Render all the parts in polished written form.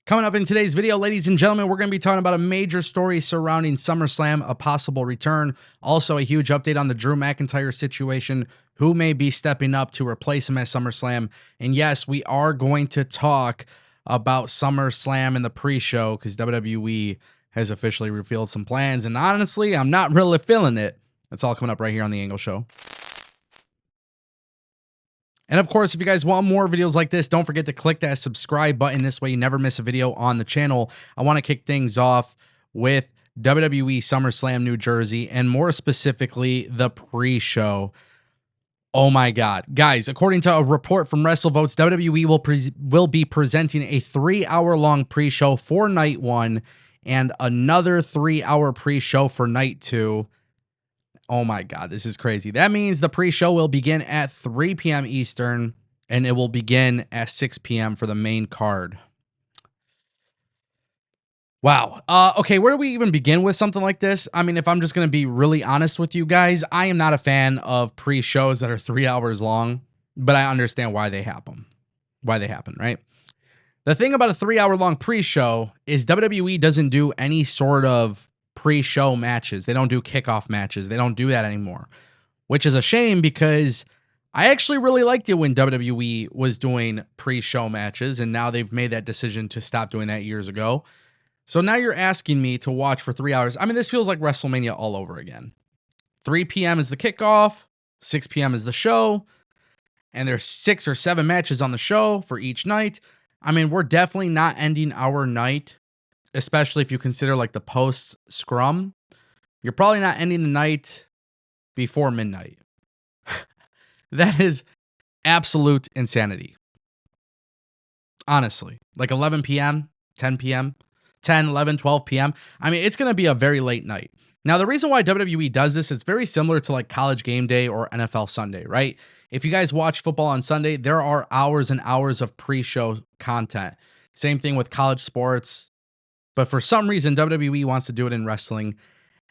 Coming up in today's video, ladies and gentlemen, we're going to be talking about a major story surrounding SummerSlam, a possible return. Also, a huge update on the Drew McIntyre situation, who may be stepping up to replace him at SummerSlam. And yes, we are going to talk about SummerSlam in the pre-show because WWE has officially revealed some plans. And honestly, I'm not really feeling it. That's all coming up right here on The Angle Show. And of course, if you guys want more videos like this, don't forget to click that subscribe button. This way you never miss a video on the channel. I want to kick things off with WWE SummerSlam New Jersey, and more specifically, the pre-show. Oh my God. Guys, according to a report from WrestleVotes, WWE will be presenting a 3-hour-long pre-show for night 1 and another 3-hour pre-show for night 2. Oh my God, this is crazy. That means the pre-show will begin at 3 p.m. Eastern, and it will begin at 6 p.m. for the main card. Wow. Okay, where do we even begin with something like this? I mean, if I'm just going to be really honest with you guys, I am not a fan of pre-shows that are 3 hours long, but I understand why they happen. Right? The thing about a 3-hour-long pre-show is WWE doesn't do any sort of pre-show matches. They don't do kickoff matches. They don't do that anymore, which is a shame because I actually really liked it when WWE was doing pre-show matches, and now they've made that decision to stop doing that years ago. So now you're asking me to watch for 3 hours. I mean, this feels like WrestleMania all over again. 3 p.m. is the kickoff, 6 p.m. is the show, and there's 6 or 7 matches on the show for each night. I mean, we're definitely not ending our night, especially if you consider like the post scrum. You're probably not ending the night before midnight. That is absolute insanity. Honestly, like 11 p.m., 10 p.m., 10, 11, 12 p.m. I mean, it's going to be a very late night. Now, the reason why WWE does this, it's very similar to like College Game Day or NFL Sunday, right? If you guys watch football on Sunday, there are hours and hours of pre-show content. Same thing with college sports. But for some reason, WWE wants to do it in wrestling.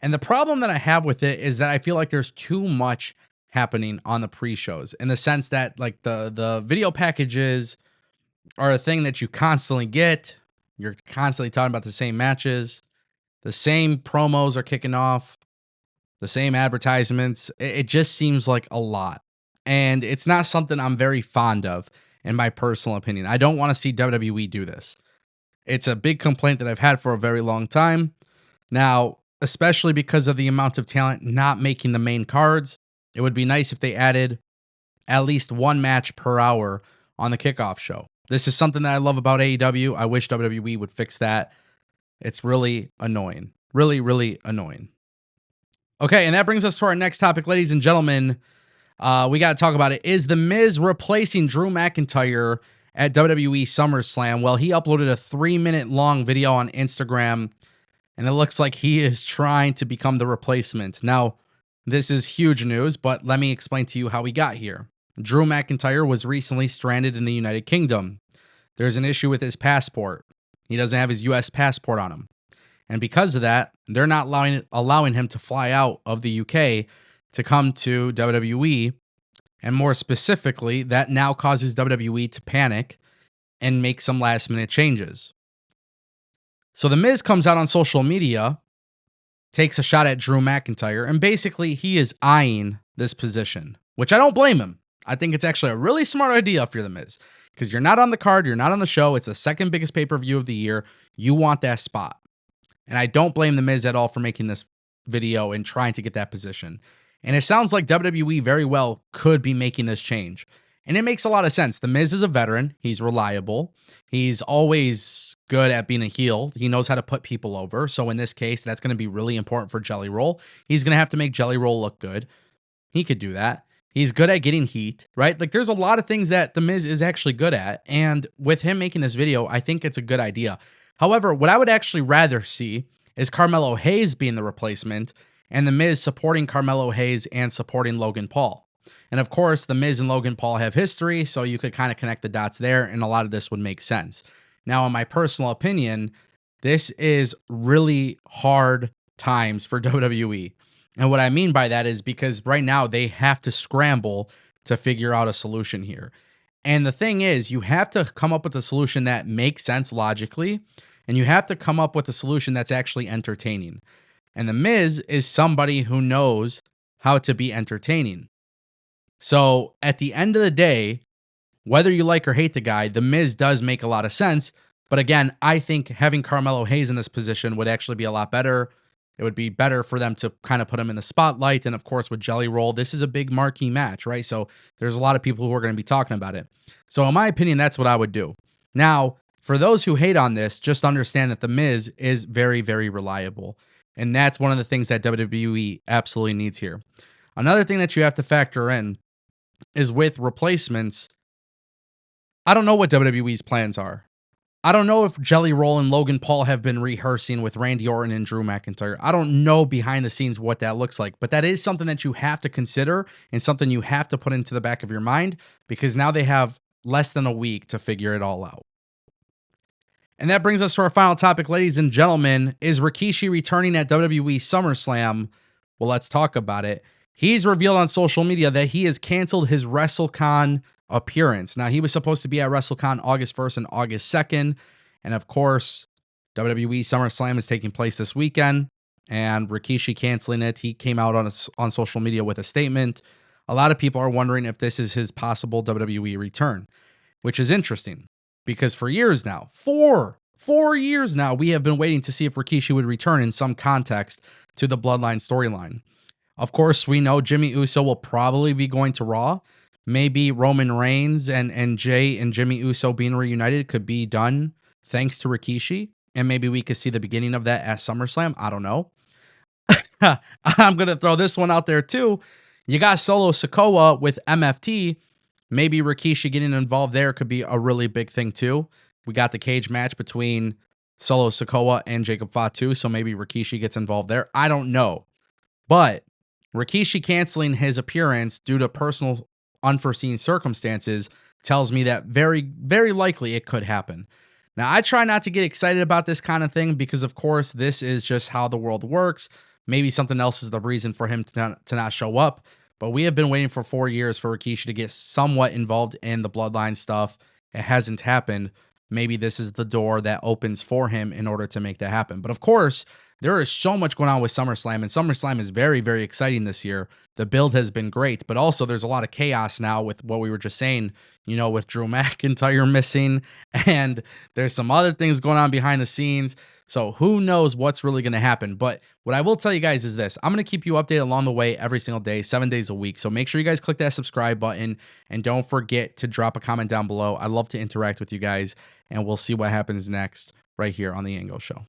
And the problem that I have with it is that I feel like there's too much happening on the pre-shows, in the sense that like the video packages are a thing that you constantly get. You're constantly talking about the same matches. The same promos are kicking off. The same advertisements. It just seems like a lot. And it's not something I'm very fond of, in my personal opinion. I don't want to see WWE do this. It's a big complaint that I've had for a very long time. Now, especially because of the amount of talent not making the main cards, it would be nice if they added at least 1 match per hour on the kickoff show. This is something that I love about AEW. I wish WWE would fix that. It's really annoying. Really, really annoying. Okay, and that brings us to our next topic, ladies and gentlemen. We got to talk about it. Is The Miz replacing Drew McIntyre at WWE SummerSlam? Well, he uploaded a 3-minute long video on Instagram, and it looks like he is trying to become the replacement. Now, this is huge news, but let me explain to you how we got here. Drew McIntyre was recently stranded in the United Kingdom. There's an issue with his passport. He doesn't have his U.S. passport on him. And because of that, they're not allowing him to fly out of the UK to come to WWE. And more specifically, that now causes WWE to panic and make some last-minute changes. So The Miz comes out on social media, takes a shot at Drew McIntyre, and basically he is eyeing this position, which I don't blame him. I think it's actually a really smart idea if you're The Miz, because you're not on the card, you're not on the show, it's the second biggest pay-per-view of the year, you want that spot. And I don't blame The Miz at all for making this video and trying to get that position. And it sounds like WWE very well could be making this change. And it makes a lot of sense. The Miz is a veteran. He's reliable. He's always good at being a heel. He knows how to put people over. So in this case, that's going to be really important for Jelly Roll. He's going to have to make Jelly Roll look good. He could do that. He's good at getting heat, right? Like there's a lot of things that The Miz is actually good at. And with him making this video, I think it's a good idea. However, what I would actually rather see is Carmelo Hayes being the replacement, and The Miz supporting Carmelo Hayes and supporting Logan Paul. And of course, The Miz and Logan Paul have history, so you could kind of connect the dots there, and a lot of this would make sense. Now, in my personal opinion, this is really hard times for WWE. And what I mean by that is because right now they have to scramble to figure out a solution here. And the thing is, you have to come up with a solution that makes sense logically, and you have to come up with a solution that's actually entertaining. And The Miz is somebody who knows how to be entertaining. So at the end of the day, whether you like or hate the guy, The Miz does make a lot of sense. But again, I think having Carmelo Hayes in this position would actually be a lot better. It would be better for them to kind of put him in the spotlight. And of course, with Jelly Roll, this is a big marquee match, right? So there's a lot of people who are going to be talking about it. So, in my opinion, that's what I would do. Now, for those who hate on this, just understand that The Miz is very, very reliable. And that's one of the things that WWE absolutely needs here. Another thing that you have to factor in is with replacements. I don't know what WWE's plans are. I don't know if Jelly Roll and Logan Paul have been rehearsing with Randy Orton and Drew McIntyre. I don't know behind the scenes what that looks like, but that is something that you have to consider and something you have to put into the back of your mind because now they have less than a week to figure it all out. And that brings us to our final topic, ladies and gentlemen. Is Rikishi returning at WWE SummerSlam? Well, let's talk about it. He's revealed on social media that he has canceled his WrestleCon appearance. Now, he was supposed to be at WrestleCon August 1st and August 2nd. And of course, WWE SummerSlam is taking place this weekend. And Rikishi canceling it. He came out on social media with a statement. A lot of people are wondering if this is his possible WWE return, which is interesting. Because for years now, four years now, we have been waiting to see if Rikishi would return in some context to the Bloodline storyline. Of course, we know Jimmy Uso will probably be going to Raw. Maybe Roman Reigns and Jay and Jimmy Uso being reunited could be done thanks to Rikishi. And maybe we could see the beginning of that at SummerSlam. I don't know. I'm going to throw this one out there too. You got Solo Sikoa with MFT. Maybe Rikishi getting involved there could be a really big thing too. We got the cage match between Solo Sikoa and Jacob Fatu, so maybe Rikishi gets involved there. I don't know. But Rikishi canceling his appearance due to personal unforeseen circumstances tells me that very, very likely it could happen. Now, I try not to get excited about this kind of thing because, of course, this is just how the world works. Maybe something else is the reason for him to not show up. But we have been waiting for 4 years for Rikishi to get somewhat involved in the Bloodline stuff. It hasn't happened. Maybe this is the door that opens for him in order to make that happen. But of course, there is so much going on with SummerSlam, and SummerSlam is very, very exciting this year. The build has been great, but also there's a lot of chaos now with what we were just saying, with Drew McIntyre missing, and there's some other things going on behind the scenes. So who knows what's really going to happen. But what I will tell you guys is this. I'm going to keep you updated along the way every single day, 7 days a week. So make sure you guys click that subscribe button and don't forget to drop a comment down below. I love to interact with you guys, and we'll see what happens next right here on The Ango Show.